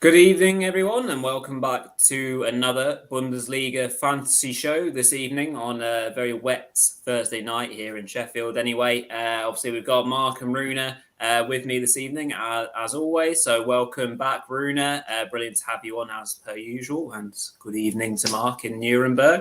Good evening, everyone, and welcome back to another Bundesliga fantasy show this evening on a very wet Thursday night here in Sheffield. Anyway, obviously we've got Mark and Runa with me this evening, as always. So welcome back, Runa. Brilliant to have you on as per usual, and good evening to Mark in Nuremberg.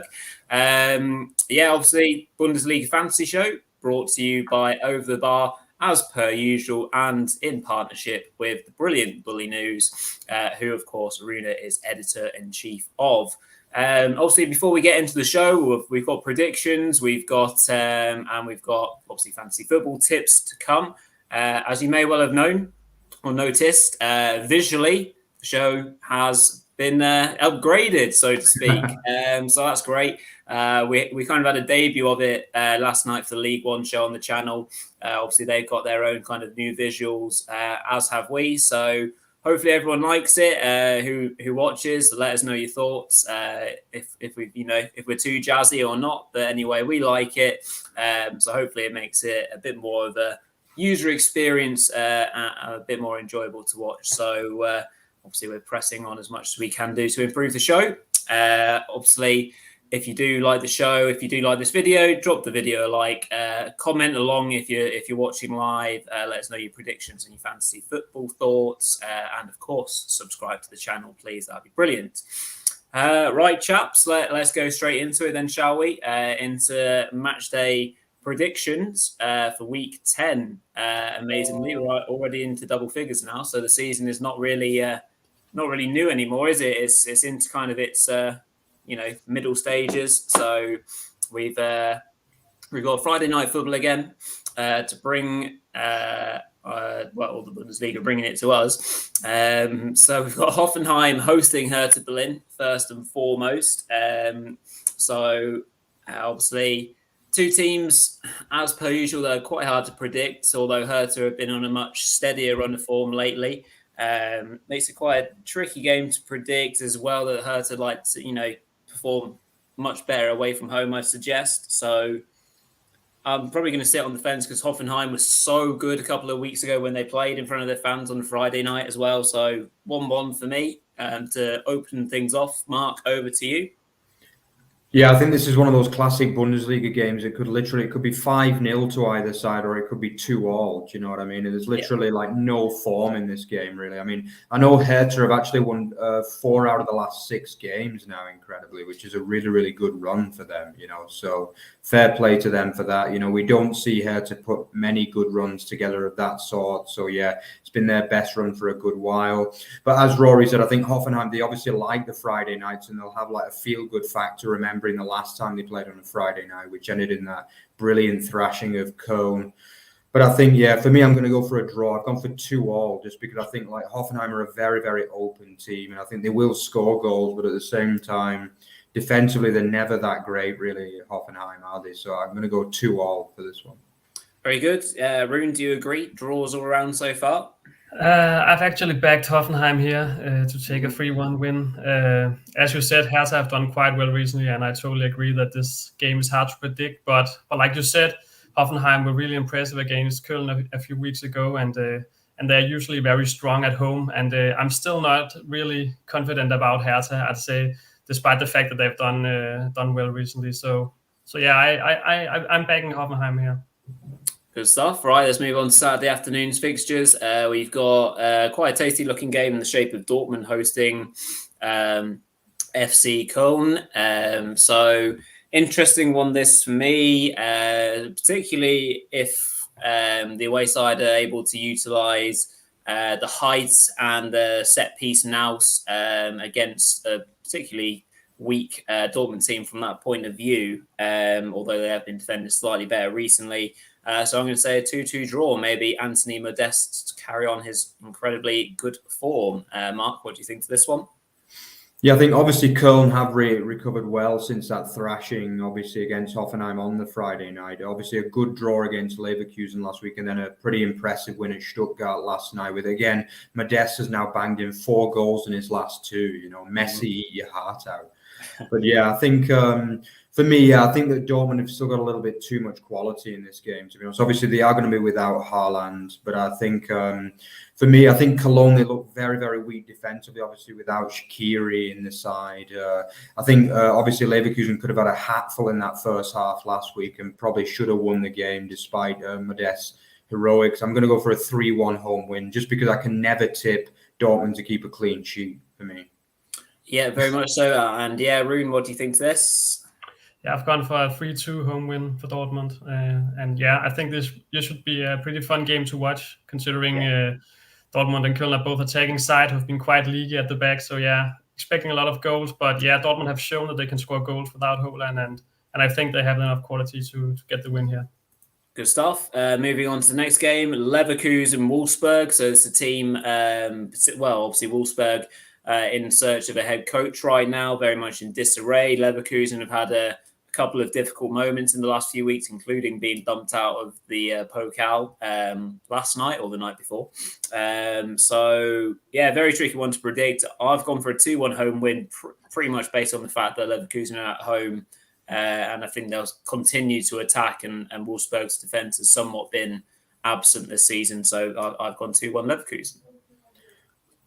Obviously Bundesliga fantasy show brought to you by Over the Bar, as per usual, and in partnership with the brilliant Bully News, who, of course, Runa is editor-in-chief of. Obviously, before we get into the show, we've got predictions, we've got obviously fantasy football tips to come. As you may well have known or noticed, visually, the show has been upgraded, so to speak. So that's great. We kind of had a debut of it last night for the League One show on the channel. Obviously, they've got their own kind of new visuals, as have we. So hopefully everyone likes it. Who watches? Let us know your thoughts. If we're too jazzy or not. But anyway, we like it. So hopefully it makes it a bit more of a user experience, a bit more enjoyable to watch. So obviously we're pressing on as much as we can do to improve the show. Obviously, if you do like the show, if you do like this video, drop the video a like, comment along if you're watching live, let us know your predictions and your fantasy football thoughts, and of course, subscribe to the channel, please. That'd be brilliant. Right, chaps, let's go straight into it then, shall we? Into match day predictions for week 10. Amazingly, we're already into double figures now, so the season is not really new anymore, is it? It's into kind of its middle stages. So we've got Friday night football again to bring all the Bundesliga bringing it to us. So we've got Hoffenheim hosting Hertha Berlin first and foremost. So obviously two teams, as per usual, that are quite hard to predict, although Hertha have been on a much steadier run of form lately. Makes it quite a tricky game to predict as well, that Hertha like to, perform much better away from home, I suggest. So I'm probably going to sit on the fence because Hoffenheim was so good a couple of weeks ago when they played in front of their fans on Friday night as well. So 1-1 for me. To open things off, Mark, over to you. Yeah, I think this is one of those classic Bundesliga games. It could be 5-0 to either side, or it could be 2-all. Do you know what I mean? There's literally no form in this game, really. I mean, I know Hertha have actually won 4 out of the last 6 games now, incredibly, which is a really, really good run for them, So fair play to them for that. We don't see Hertha put many good runs together of that sort. So, yeah, it's been their best run for a good while. But as Rory said, I think Hoffenheim, they obviously like the Friday nights, and they'll have a feel-good factor, remembering the last time they played on a Friday night, which ended in that brilliant thrashing of Cologne. But I think, for me, I'm going to go for a draw. I've gone for 2-all just because I think Hoffenheim are a very, very open team, and I think they will score goals, but at the same time, defensively, they're never that great, really, Hoffenheim, are they? So I'm going to go 2-all for this one. Very good. Rune, do you agree? Draws all around so far? I've actually backed Hoffenheim here to take a 3-1 win. As you said, Hertha have done quite well recently, and I totally agree that this game is hard to predict. But like you said, Hoffenheim were really impressive against Köln a few weeks ago, and they're usually very strong at home. And I'm still not really confident about Hertha, I'd say, despite the fact that they've done well recently. So yeah, I'm backing Hoffenheim here. Good stuff. Right, let's move on to Saturday afternoon's fixtures. We've got quite a tasty-looking game in the shape of Dortmund hosting FC Cologne. So interesting one this for me, particularly if the away side are able to utilise the height and the set-piece nous against a particularly weak Dortmund team from that point of view, although they have been defending slightly better recently. So I'm going to say a 2-2 draw. Maybe Anthony Modeste to carry on his incredibly good form. Mark, what do you think to this one? Yeah, I think obviously Cologne have recovered well since that thrashing, obviously, against Hoffenheim on the Friday night. Obviously a good draw against Leverkusen last week, and then a pretty impressive win at Stuttgart last night with, again, Modeste has now banged in 4 goals in his last 2. Messi, eat your heart out. But yeah, I think For me, yeah, I think that Dortmund have still got a little bit too much quality in this game, to be honest. Obviously, they are going to be without Haaland, but I think, for me, I think Cologne, they look very, very weak defensively, obviously, without Shaqiri in the side. I think, obviously, Leverkusen could have had a hatful in that first half last week and probably should have won the game despite Modest's heroics. I'm going to go for a 3-1 home win just because I can never tip Dortmund to keep a clean sheet for me. Yeah, very much so. And yeah, Rune, what do you think to this? Yeah, I've gone for a 3-2 home win for Dortmund. And yeah, I think this should be a pretty fun game to watch, considering Dortmund and Köln are both attacking side who've been quite leaky at the back. So yeah, expecting a lot of goals. But yeah, Dortmund have shown that they can score goals without Haaland, and I think they have enough quality to get the win here. Good stuff. Moving on to the next game, Leverkusen Wolfsburg. So it's a team, obviously Wolfsburg in search of a head coach right now, very much in disarray. Leverkusen have had a couple of difficult moments in the last few weeks, including being dumped out of the Pokal last night or the night before. So, yeah, very tricky one to predict. I've gone for a 2-1 home win, pretty much based on the fact that Leverkusen are at home. And I think they'll continue to attack, and Wolfsburg's defence has somewhat been absent this season. So I've gone 2-1 Leverkusen.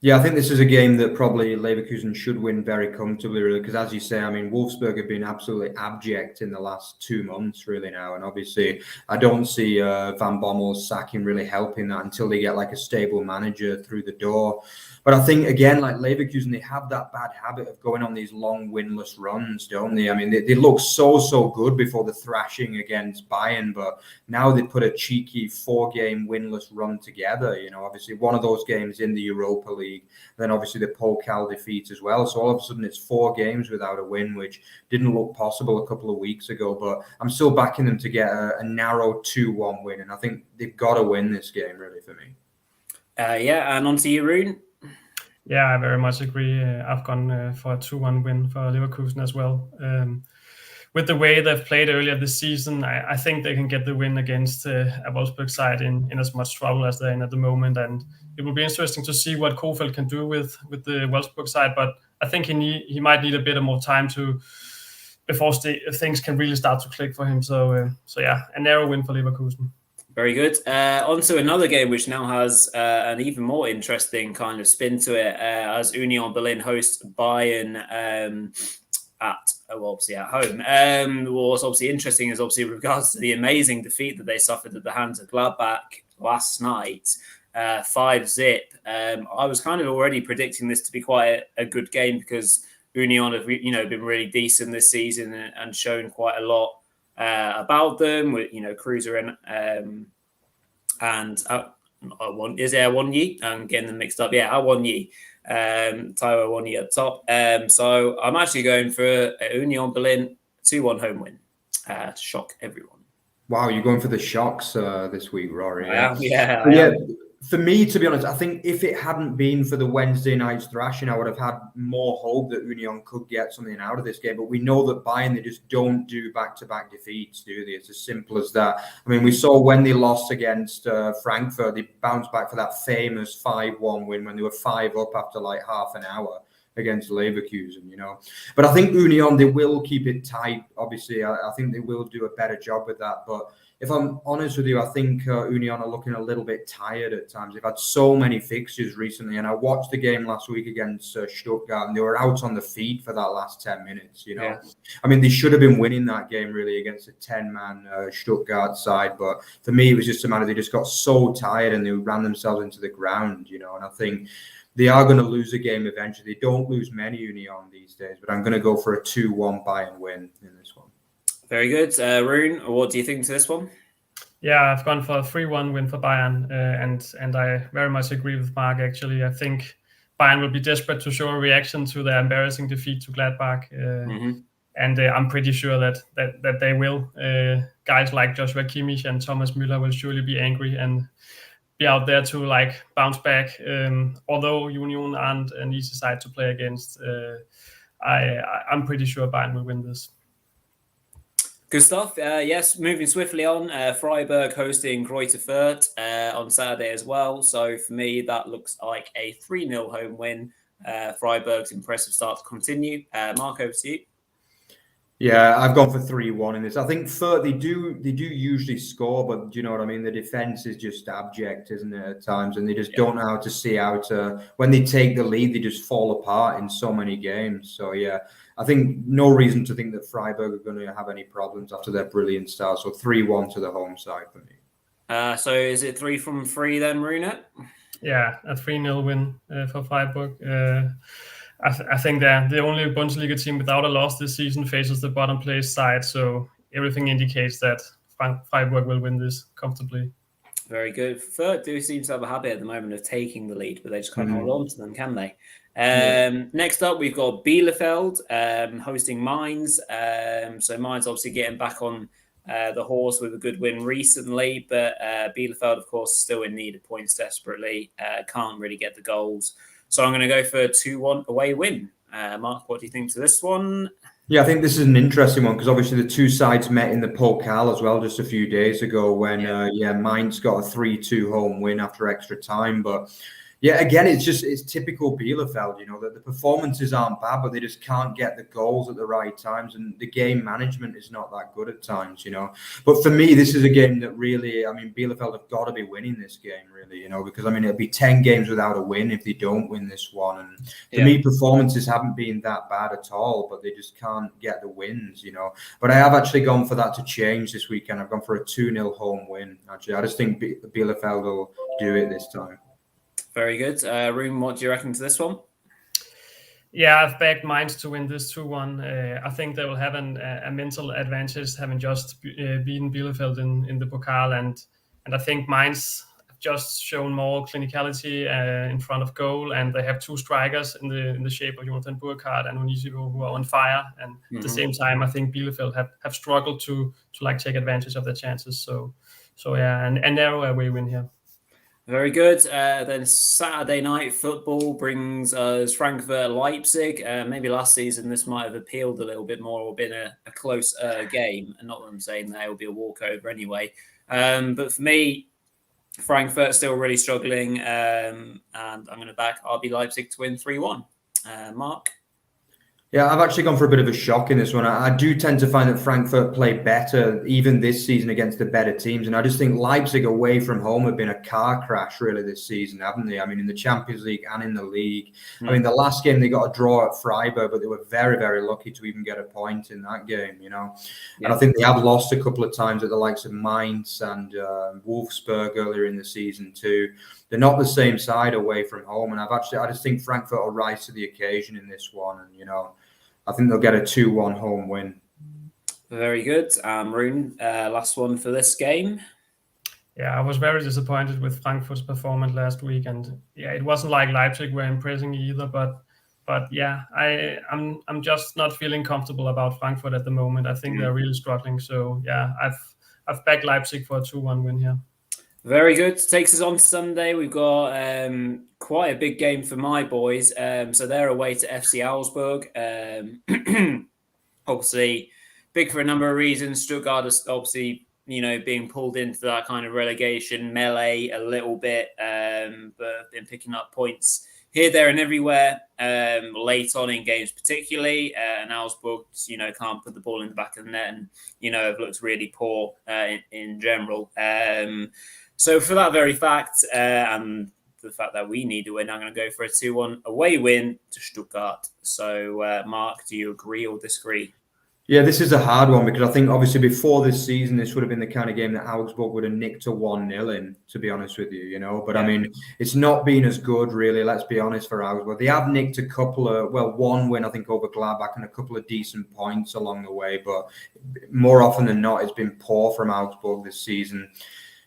Yeah, I think this is a game that probably Leverkusen should win very comfortably, really, because as you say, I mean, Wolfsburg have been absolutely abject in the last 2 months, really, now. And obviously, I don't see Van Bommel's sacking really helping that until they get like a stable manager through the door. But I think, again, like Leverkusen, they have that bad habit of going on these long winless runs, don't they? I mean, they look so good before the thrashing against Bayern, but now they put a cheeky 4-game winless run together. You know, obviously one of those games in the Europa League, then obviously the Pokal defeat as well. So all of a sudden it's 4 games without a win, which didn't look possible a couple of weeks ago. But I'm still backing them to get a narrow 2-1 win, and I think they've got to win this game, really, for me. Yeah, and on to you, Rune. Yeah, I very much agree. I've gone for a 2-1 win for Leverkusen as well. With the way they've played earlier this season, I think they can get the win against a Wolfsburg side in as much trouble as they're in at the moment. And it will be interesting to see what Kofeld can do with the Wolfsburg side. But I think he might need a bit more time before things can really start to click for him. So yeah, a narrow win for Leverkusen. Very good. On to another game, which now has an even more interesting kind of spin to it, as Union Berlin host Bayern obviously at home. What's obviously interesting is obviously with regards to the amazing defeat that they suffered at the hands of Gladbach last night, 5-0. I was kind of already predicting this to be quite a good game because Union have been really decent this season and shown quite a lot about them, with Cruiser and Awoniyi. I'm getting them mixed up. Yeah, Awoniyi, Taiwo Awoniyi up top. So I'm actually going for a Union Berlin 2-1 home win to shock everyone. Wow, you're going for the shocks this week, Rory. I am. For me, to be honest, I think if it hadn't been for the Wednesday night's thrashing, I would have had more hope that Union could get something out of this game. But we know that Bayern, they just don't do back-to-back defeats, do they? It's as simple as that. I mean, we saw when they lost against Frankfurt, they bounced back for that famous 5-1 win when they were 5 up after like half an hour against Leverkusen, But I think Union, they will keep it tight. Obviously, I think they will do a better job with that. But if I'm honest with you, I think Union are looking a little bit tired at times. They've had so many fixtures recently, and I watched the game last week against Stuttgart, and they were out on the feet for that last 10 minutes, Yeah. I mean, they should have been winning that game, really, against a 10-man Stuttgart side, but for me, it was just a matter they just got so tired and they ran themselves into the ground, and I think they are going to lose a game eventually. They don't lose many Union these days, but I'm going to go for a 2-1 Bayern win in this one. Very good. Rune, what do you think to this one? Yeah, I've gone for a 3-1 win for Bayern, and I very much agree with Mark, actually. I think Bayern will be desperate to show a reaction to their embarrassing defeat to Gladbach, and I'm pretty sure that they will. Guys like Joshua Kimmich and Thomas Müller will surely be angry and be out there to bounce back. Although Union aren't an easy side to play against, I'm pretty sure Bayern will win this. Good stuff. Yes, moving swiftly on. Freiburg hosting Greuther Fürth on Saturday as well. So for me, that looks like a 3-0 home win. Freiburg's impressive start to continue. Mark, over to you. Yeah, I've gone for 3-1 in this. I think they do usually score, but do you know what I mean? The defense is just abject, isn't it, at times? And they just don't know how to see how to, when they take the lead, they just fall apart in so many games. So yeah, I think no reason to think that Freiburg are going to have any problems after their brilliant start. So 3-1 to the home side for me. So is it 3 from 3 then, Runa? Yeah, a 3-0 win for Freiburg. I think they're the only Bundesliga team without a loss this season faces the bottom place side, so everything indicates that Freiburg will win this comfortably. Very good. Fürth do seem to have a habit at the moment of taking the lead, but they just can't hold on to them, can they? Next up, we've got Bielefeld hosting Mainz. So Mainz obviously getting back on the horse with a good win recently, but Bielefeld, of course, still in need of points desperately. Can't really get the goals. So I'm going to go for a 2-1 away win. Mark, what do you think to this one? Yeah, I think this is an interesting one because obviously the two sides met in the Pokal as well just a few days ago when Mainz got a 3-2 home win after extra time. But yeah, again, it's typical Bielefeld, you know, that the performances aren't bad, but they just can't get the goals at the right times, and the game management is not that good at times, you know. But for me, this is a game that really, I mean, Bielefeld have got to be winning this game, really, you know, because I mean, it'll be 10 games without a win if they don't win this one. And for me, performances haven't been that bad at all, but they just can't get the wins, you know. But I have actually gone for that to change this weekend. I've gone for a 2-0 home win. Actually, I just think Bielefeld will do it this time. Very good. Rune, what do you reckon to this one? Yeah, I've backed Mainz to win this 2-1. I think they will have a mental advantage having just beaten Bielefeld in the Pokal, and I think Mainz have just shown more clinicality in front of goal, and they have two strikers in the shape of Jonathan Burkhardt and Onisivo who are on fire. And at the same time, I think Bielefeld have struggled to like take advantage of their chances. So yeah, and a narrow away win here. Very good. Then Saturday night football brings us Frankfurt Leipzig. Maybe last season this might have appealed a little bit more or been a close game. And not that I'm saying that it will be a walkover anyway. But for me, Frankfurt still really struggling. And I'm going to back RB Leipzig to win 3-1. Mark? Yeah, I've actually gone for a bit of a shock in this one. I do tend to find that Frankfurt play better even this season against the better teams. And I just think Leipzig away from home have been a car crash really this season, haven't they? I mean, in the Champions League and in the league. I mean, the last game they got a draw at Freiburg, but they were very, very lucky to even get a point in that game, you know. And I think they have lost a couple of times at the likes of Mainz and Wolfsburg earlier in the season too. They're not the same side away from home. And I just think Frankfurt will rise to the occasion in this one. And, you know, I think they'll get a 2-1 home win. Very good. Rune, last one for this game. Yeah, I was very disappointed with Frankfurt's performance last week. And yeah, it wasn't like Leipzig were impressing either. But yeah, I'm just not feeling comfortable about Frankfurt at the moment. I think they're really struggling. So yeah, I've backed Leipzig for a 2-1 win here. Very good. Takes us on to Sunday. We've got quite a big game for my boys. So they're away to FC Augsburg. Obviously, big for a number of reasons. Stuttgart is obviously, you know, being pulled into that kind of relegation melee a little bit, but been picking up points here, there, and everywhere late on in games, particularly. And Augsburg, you know, can't put the ball in the back of the net, and you know, have looked really poor in general. So for that very fact, and the fact that we need to win, I'm going to go for a 2-1 away win to Stuttgart. So, Mark, do you agree or disagree? Yeah, this is a hard one because I think obviously before this season, this would have been the kind of game that Augsburg would have nicked a 1-0 in, to be honest with you, you know. But I mean, it's not been as good, really, let's be honest, for Augsburg. They have nicked a couple of, one win, I think, over Gladbach and a couple of decent points along the way. But more often than not, it's been poor from Augsburg this season.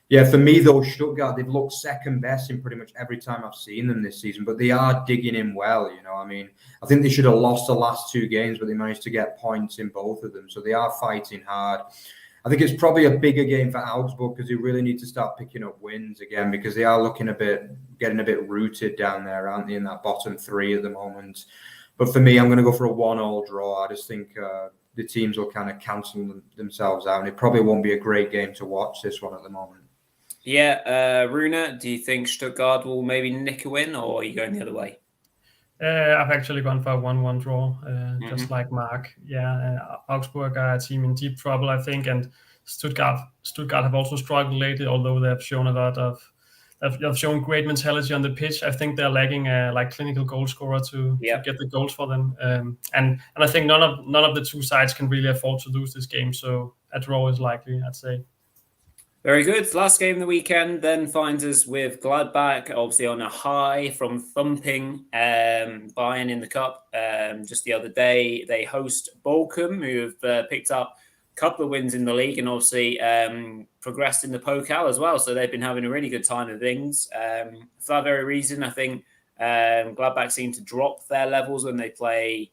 Yeah, for me, though, Stuttgart, they've looked second best in pretty much every time I've seen them this season, but they are digging in well, you know. I mean, I think they should have lost the last two games, but they managed to get points in both of them, so they are fighting hard. I think it's probably a bigger game for Augsburg because they really need to start picking up wins again because they are getting a bit rooted down there, aren't they, in that bottom three at the moment. But for me, I'm going to go for a 1-1 draw. I just think the teams will kind of cancel themselves out, and it probably won't be a great game to watch, this one, at the moment. Yeah, Runa, do you think Stuttgart will maybe nick a win, or are you going the other way? I've actually gone for a 1-1 draw, just like Mark. Yeah, Augsburg are a team in deep trouble, I think, and Stuttgart have also struggled lately, although they have shown they've shown great mentality on the pitch. I think they're lacking a clinical goal scorer to get the goals for them, and I think none of the two sides can really afford to lose this game. So a draw is likely, I'd say. Very good. Last game of the weekend then finds us with Gladbach, obviously on a high from thumping Bayern in the cup. Just the other day, they host Bochum, who have picked up a couple of wins in the league and obviously progressed in the Pokal as well. So they've been having a really good time of things. For that very reason, I think Gladbach seem to drop their levels when they play,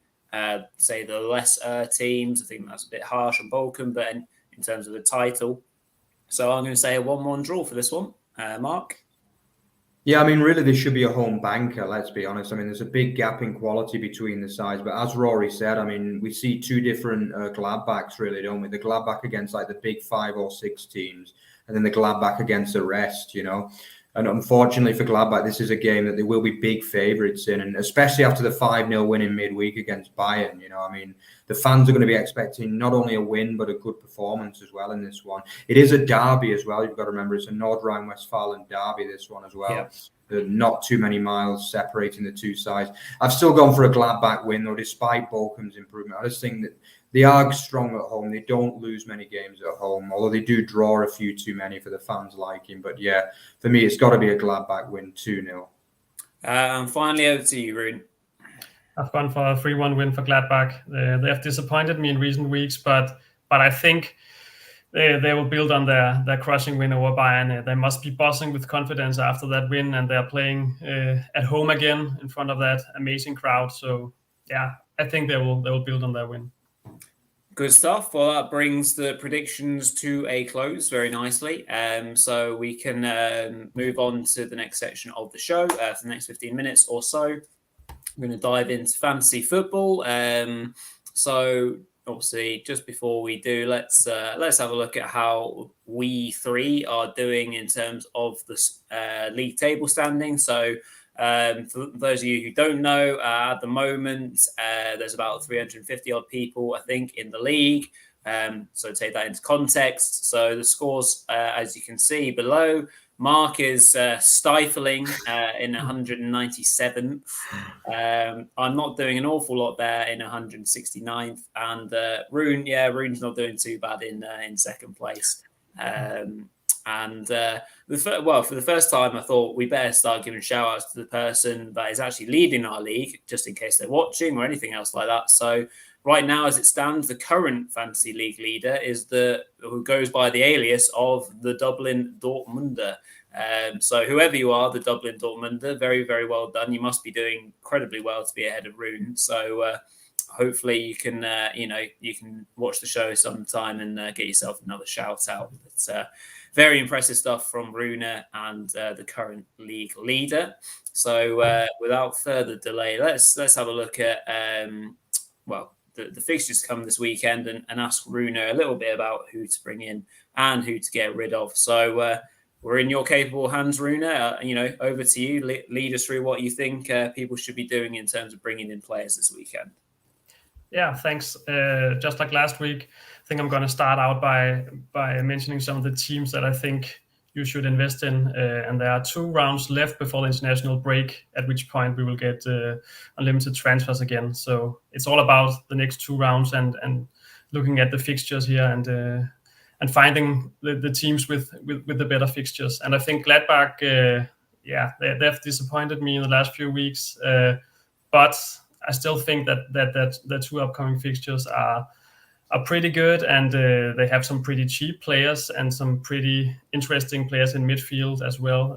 say, the lesser teams. I think that's a bit harsh on Bochum, but in terms of the title. So I'm going to say a 1-1 draw for this one. Mark? Yeah, I mean, really, this should be a home banker, let's be honest. I mean, there's a big gap in quality between the sides. But as Rory said, I mean, we see two different Gladbachs, really, don't we? The Gladbach against like the big 5 or 6 teams, and then the Gladbach against the rest, you know. And unfortunately for Gladbach, this is a game that they will be big favourites in, and especially after the 5-0 win in midweek against Bayern. You know, I mean, the fans are going to be expecting not only a win, but a good performance as well in this one. It is a derby as well. You've got to remember it's a North Rhine-Westphalen derby, this one as well. Yeah. There are not too many miles separating the two sides. I've still gone for a Gladbach win, though, despite Bochum's improvement. I just think that they are strong at home. They don't lose many games at home, although they do draw a few too many for the fans' liking. But yeah, for me, it's got to be a Gladbach win, 2-0. And finally, over to you, Rune. I've gone for a 3-1 win for Gladbach. They have disappointed me in recent weeks, but I think they will build on their crushing win over Bayern. They must be buzzing with confidence after that win, and they're playing at home again in front of that amazing crowd. So yeah, I think they will build on their win. Good stuff. Well, that brings the predictions to a close very nicely. So we can move on to the next section of the show for the next 15 minutes or so. We're going to dive into fantasy football. So obviously, just before we do, let's have a look at how we three are doing in terms of the league table standing. So for those of you who don't know, at the moment, there's about 350 odd people, I think, in the league. So take that into context. So the scores, as you can see below, Mark is stifling in 197th. I'm not doing an awful lot there in 169th. And Rune's not doing too bad in second place. For the first time, I thought we better start giving shout outs to the person that is actually leading our league, just in case they're watching or anything else like that. So right now, as it stands, the current fantasy league leader is who goes by the alias of the Dublin Dortmunder. So whoever you are, the Dublin Dortmunder, very, very well done. You must be doing incredibly well to be ahead of Rune. So hopefully you can watch the show sometime and get yourself another shout out. It's very impressive stuff from Rune and the current league leader. So without further delay, let's have a look at the fixtures come this weekend and ask Rune a little bit about who to bring in and who to get rid of. So we're in your capable hands, Rune. Over to you. Lead us through what you think people should be doing in terms of bringing in players this weekend. Yeah, thanks. Just like last week, I think I'm going to start out by mentioning some of the teams that I think you should invest in. And there are 2 rounds left before the international break, at which point we will get unlimited transfers again. So it's all about the next 2 rounds and looking at the fixtures here and finding the teams with the better fixtures. And I think Gladbach, they've disappointed me in the last few weeks, but I still think that the 2 upcoming fixtures are pretty good, and they have some pretty cheap players and some pretty interesting players in midfield as well.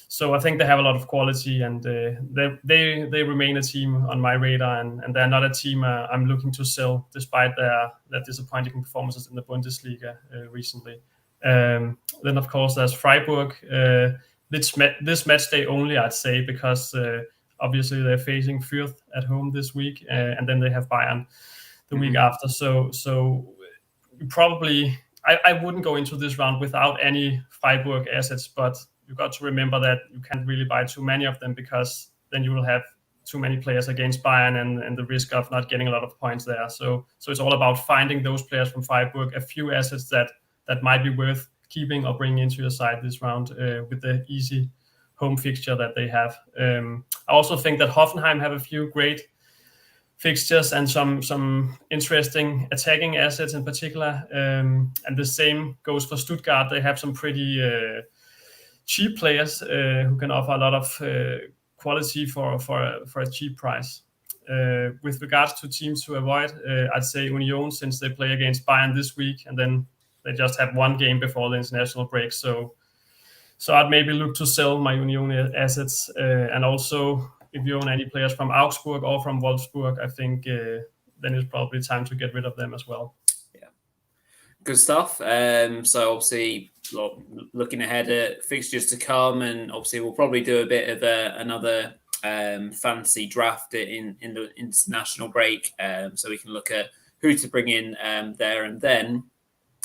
So I think they have a lot of quality, and they remain a team on my radar, and they're not a team I'm looking to sell despite their disappointing performances in the Bundesliga recently. Then of course there's Freiburg. This match day only, I'd say, because obviously they're facing Fürth at home this week, and then they have Bayern the week after. So probably I wouldn't go into this round without any Freiburg assets, but you've got to remember that you can't really buy too many of them, because then you will have too many players against Bayern and the risk of not getting a lot of points there. So it's all about finding those players from Freiburg, a few assets that might be worth keeping or bringing into your side this round with the easy home fixture that they have. I also think that Hoffenheim have a few great fixtures and some interesting attacking assets in particular. And the same goes for Stuttgart. They have some pretty cheap players who can offer a lot of quality for a cheap price. With regards to teams to avoid, I'd say Union, since they play against Bayern this week, and then they just have one game before the international break. So I'd maybe look to sell my Union assets. And also, if you own any players from Augsburg or from Wolfsburg, I think then it's probably time to get rid of them as well. Yeah, good stuff. So obviously, looking ahead at fixtures to come, and obviously we'll probably do a bit of another fancy draft in the international break, so we can look at who to bring in there and then.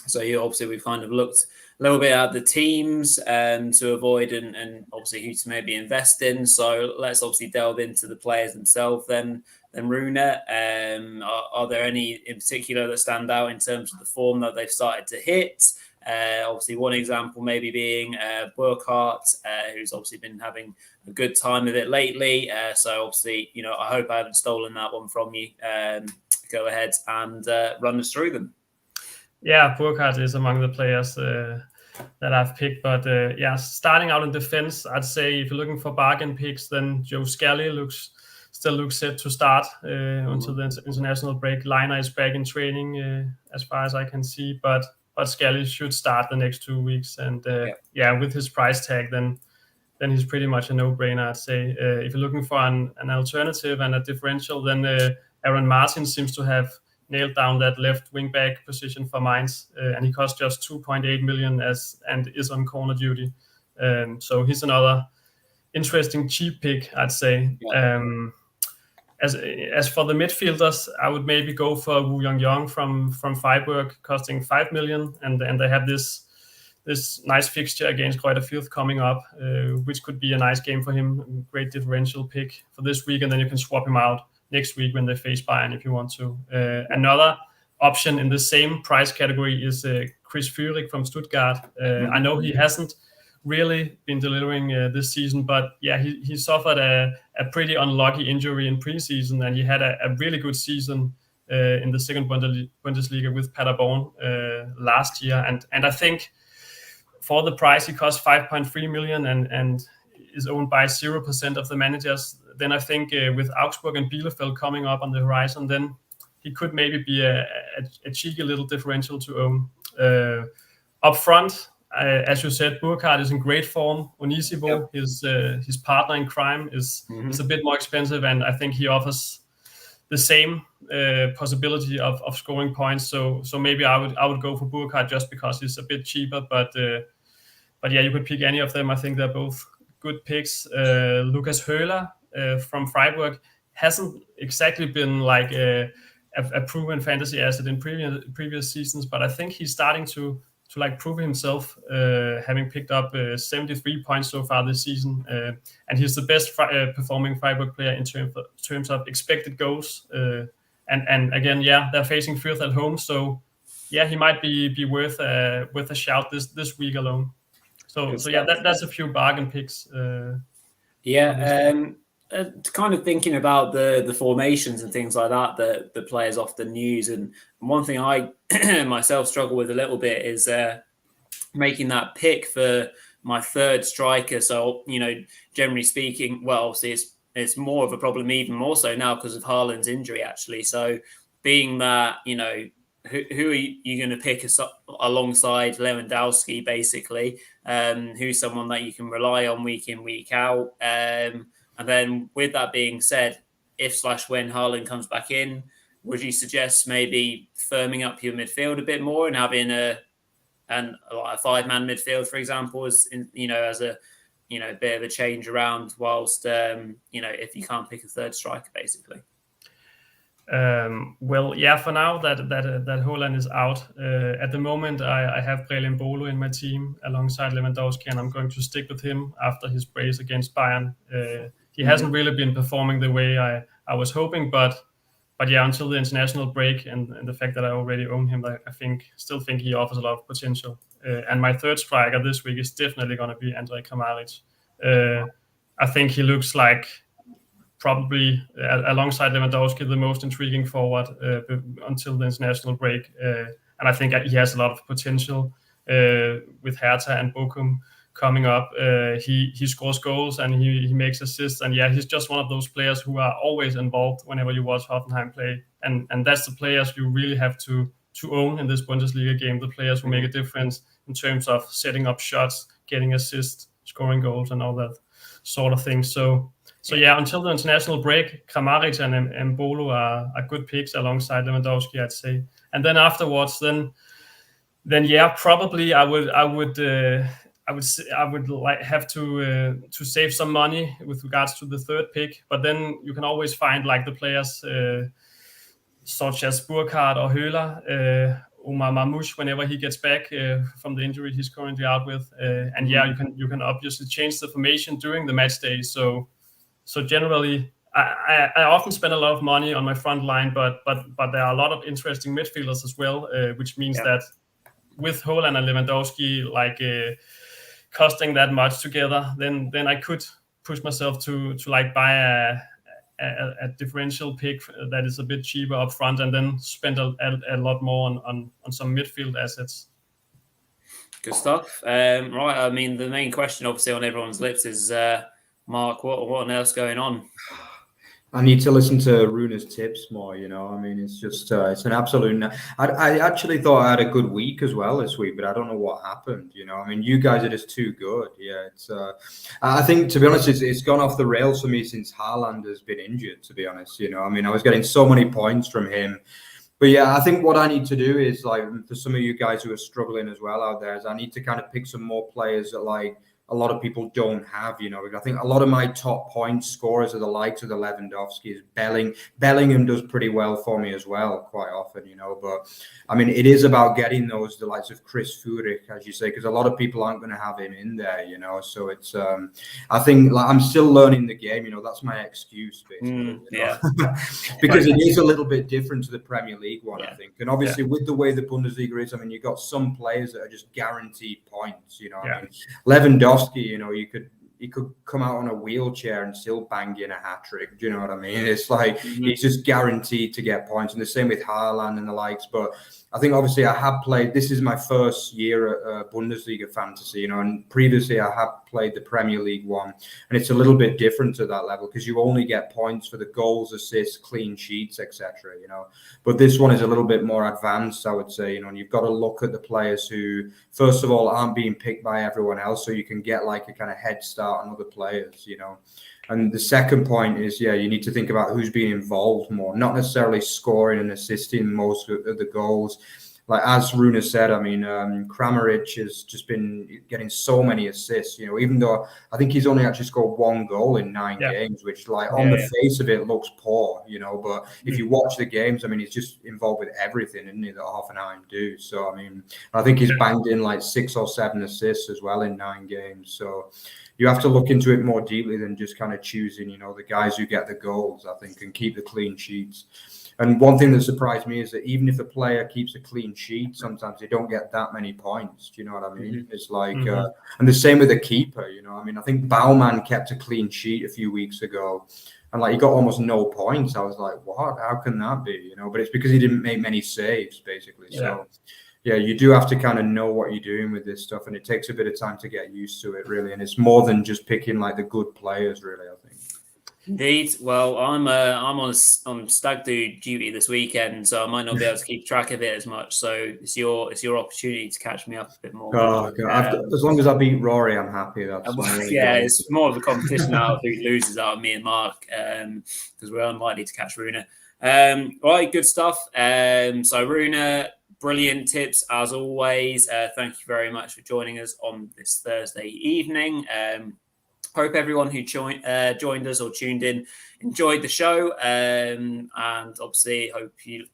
So we've kind of looked a little bit at the teams to avoid and obviously who to maybe invest in. So let's obviously delve into the players themselves then Rune. Are there any in particular that stand out in terms of the form that they've started to hit? Obviously, one example maybe being Burkhardt, who's obviously been having a good time of it lately. So obviously, I hope I haven't stolen that one from you. Go ahead and run us through them. Yeah, Burkhardt is among the players that I've picked. But starting out in defense, I'd say if you're looking for bargain picks, then Joe Scally still looks set to start until the international break. Liner is back in training as far as I can see, but Scally should start the next 2 weeks. And with his price tag, then he's pretty much a no-brainer, I'd say. If you're looking for an alternative and a differential, then Aaron Martin seems to have nailed down that left wing-back position for Mainz, and he costs just 2.8 million and is on corner duty. So he's another interesting cheap pick, I'd say. Yeah. As for the midfielders, I would maybe go for Wu Yongyong from Freiburg, costing 5 million, and they have this nice fixture against Greuther Fürth coming up, which could be a nice game for him. Great differential pick for this week, and then you can swap him out next week when they face Bayern if you want to. Another option in the same price category is Chris Führig from Stuttgart. I know he hasn't really been delivering this season, but he suffered a pretty unlucky injury in preseason, and he had a really good season in the second Bundesliga with Paderborn last year. And I think for the price, he costs 5.3 million and is owned by 0% of the managers. Then I think with Augsburg and Bielefeld coming up on the horizon, then he could maybe be a cheeky little differential to own. Up front, as you said, Burkhardt is in great form. Onisivo, his partner in crime, is a bit more expensive, and I think he offers the same possibility of scoring points. So maybe I would go for Burkhardt just because he's a bit cheaper. But you could pick any of them. I think they're both good picks. Lukas Höhler from Freiburg hasn't exactly been like a proven fantasy asset in previous seasons, but I think he's starting to like prove himself, having picked up 73 points so far this season, and he's the best performing Freiburg player in terms of expected goals. And again, they're facing Fürth at home, so he might be worth a shout this week alone. So that's a few bargain picks. Kind of thinking about the formations and things like that the players often use, and one thing I myself struggle with a little bit is making that pick for my third striker. So generally speaking, well, obviously it's more of a problem even more so now because of Haaland's injury actually. So being that who are you going to pick alongside Lewandowski basically, who's someone that you can rely on week in week out. And then with that being said, if/when Haaland comes back in, would you suggest maybe firming up your midfield a bit more and having a 5-man midfield, for example, as a bit of a change around whilst if you can't pick a third striker, basically? For now that Haaland is out. At the moment, I have Brelin Bolo in my team alongside Lewandowski, and I'm going to stick with him after his brace against Bayern. he hasn't really been performing the way I was hoping, but yeah, until the international break and the fact that I already own him, I still think he offers a lot of potential. And my third striker this week is definitely going to be Andrej Kramaric. I think he looks like probably alongside Lewandowski the most intriguing forward until the international break, and I think he has a lot of potential with Hertha and Bochum coming up. He scores goals and he makes assists, and he's just one of those players who are always involved whenever you watch Hoffenheim play, and that's the players you really have to own in this Bundesliga game, the players who make a difference in terms of setting up shots, getting assists, scoring goals, and all that sort of thing. So until the international break, Kramaric and Mbolo are good picks alongside Lewandowski, I'd say. And then afterwards, then probably I would like have to save some money with regards to the third pick. But then you can always find like the players such as Burkhardt or Höhler, Omar Mamouche whenever he gets back from the injury he's currently out with, and you can obviously change the formation during the match day. So generally, I often spend a lot of money on my front line, but there are a lot of interesting midfielders as well, which means that with Haaland and Lewandowski costing that much together, then I could push myself to like buy a differential pick that is a bit cheaper up front, and then spend a lot more on some midfield assets. Good stuff. Right. I mean, the main question, obviously, on everyone's lips is, Mark, what on else going on? I need to listen to Runa's tips more, I mean, it's just, it's an absolute... I actually thought I had a good week as well this week, but I don't know what happened, I mean, you guys are just too good. Yeah, it's... I think, to be honest, it's gone off the rails for me since Haaland has been injured, to be honest, I mean, I was getting so many points from him. But yeah, I think what I need to do is, like, for some of you guys who are struggling as well out there, is I need to kind of pick some more players that, like, a lot of people don't have, I think a lot of my top point scorers are the likes of the Lewandowskis. Bellingham does pretty well for me as well, quite often, but I mean, it is about getting the likes of Chris Führich, as you say, because a lot of people aren't going to have him in there, so it's, I think I'm still learning the game, that's my excuse, basically, because it is a little bit different to the Premier League one, I think. And obviously with the way the Bundesliga is, I mean, you've got some players that are just guaranteed points, I mean, Lewandowski, he could come out on a wheelchair and still bang in a hat trick. Do you know what I mean? It's like he's just guaranteed to get points, and the same with Haaland and the likes. But I think obviously I have played. This is my first year at Bundesliga fantasy, and previously I have played the Premier League one, and it's a little bit different to that level because you only get points for the goals, assists, clean sheets, etc. But this one is a little bit more advanced, I would say. And you've got to look at the players who, first of all, aren't being picked by everyone else, so you can get like a kind of head start on other players. And the second point is, you need to think about who's being involved more, not necessarily scoring and assisting most of the goals. Like as Runa said, I mean, Kramaric has just been getting so many assists, even though I think he's only actually scored one goal in 9 games, which on the face of it looks poor, but if you watch the games, I mean, he's just involved with everything, isn't he, that Hoffenheim do. So, I mean, I think he's banged in like 6 or 7 assists as well in 9 games. So you have to look into it more deeply than just kind of choosing, the guys who get the goals, I think, and keep the clean sheets. And one thing that surprised me is that even if a player keeps a clean sheet, sometimes they don't get that many points. Do you know what I mean? It's like, and the same with the keeper, I mean, I think Baumann kept a clean sheet a few weeks ago, and like he got almost no points. I was like, what? How can that be? But it's because he didn't make many saves, basically. So you do have to kind of know what you're doing with this stuff, and it takes a bit of time to get used to it, really. And it's more than just picking like the good players, really, I think. Indeed. Well, I'm on stag do duty this weekend, so I might not be able to keep track of it as much. So it's your opportunity to catch me up a bit more. Oh, God. As long as I beat Rory, I'm happy. It's more of a competition out of who loses out of me and Mark, because we're unlikely to catch Runa. Right, good stuff. So Runa, brilliant tips as always. Thank you very much for joining us on this Thursday evening. Hope everyone who joined us or tuned in enjoyed the show, and obviously hope you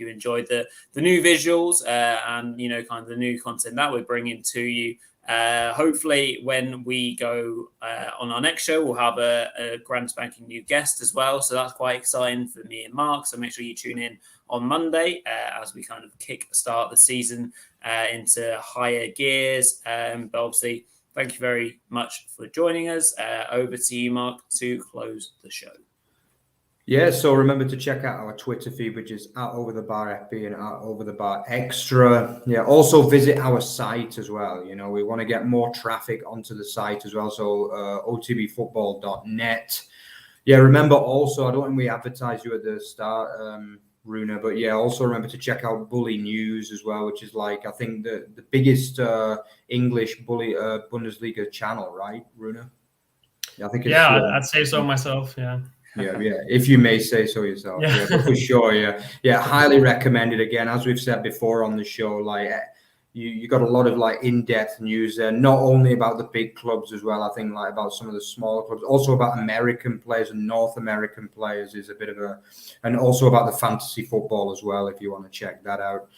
enjoyed the new visuals and kind of the new content that we're bringing to you. Hopefully, when we go on our next show, we'll have a grand spanking new guest as well. So that's quite exciting for me and Mark. So make sure you tune in on Monday as we kind of start the season into higher gears. But obviously, thank you very much for joining us. Over to you, Mark, to close the show. Yeah, so remember to check out our Twitter feed, which is @OverTheBarFB and @OverTheBarExtra. Yeah, also visit our site as well. You know, we want to get more traffic onto the site as well. So otbfootball.net. Yeah, remember also, I don't think we advertised you at the start, Runa, but yeah, also remember to check out Bully News as well, which is like, I think the biggest English bully Bundesliga channel, right, Runa? Yeah, I think it's, I'd say so myself. Yeah, if you may say so yourself. Yeah. But for sure, highly recommended. Again, as we've said before on the show, like you got a lot of like in-depth news there, not only about the big clubs as well. I think like about some of the smaller clubs, also about American players and North American players is a bit of and also about the fantasy football as well, if you want to check that out.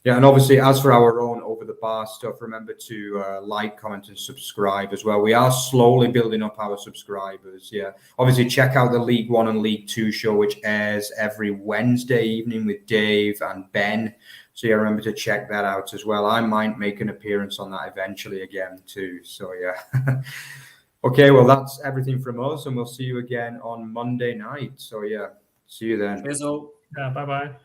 Yeah, and obviously, as for our own Over the Bar stuff, remember to like, comment, and subscribe as well. We are slowly building up our subscribers. Yeah, obviously, check out the League One and League Two show, which airs every Wednesday evening with Dave and Ben. So yeah, remember to check that out as well. I might make an appearance on that eventually again too. So yeah. Okay, well, that's everything from us, and we'll see you again on Monday night. So yeah, see you then. Cheers all. Yeah, bye-bye.